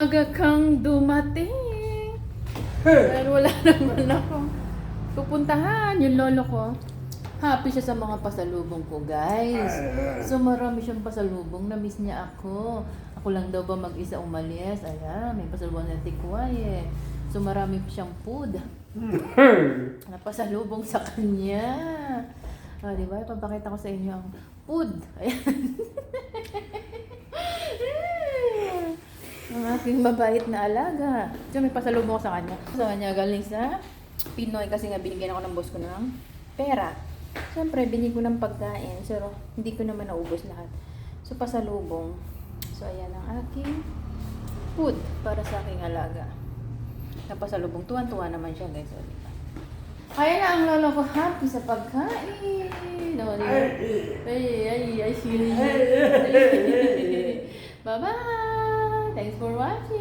Aga kang dumating. Dahil wala naman ako pupuntahan. Yung lolo ko, happy siya sa mga pasalubong ko, guys. So marami siyang pasalubong. Na-miss niya ako. Ako lang daw ba mag-isa umalis? Ayan, may pasalubong na tikway eh. So marami siyang food na pasalubong sa kanya. Diba? Ipapakita ko sa inyo ang food. Ayan. Ang aking mabait na alaga. So, may pasalubong ko sa kanya. Sa kanya galing sa Pinoy kasi nga binigyan ako ng boss ko ng pera. Siyempre, binigyan ko ng pagkain. So, hindi ko naman naubos lahat. So, pasalubong. So, ayan ang aking food para sa aking alaga. Na pasalubong. Tuwan-tuwa naman siya, guys. O, diba? Kaya na ang lolo ko happy sa pagkain. O, diba? Ay. Bye-bye! Thanks for watching!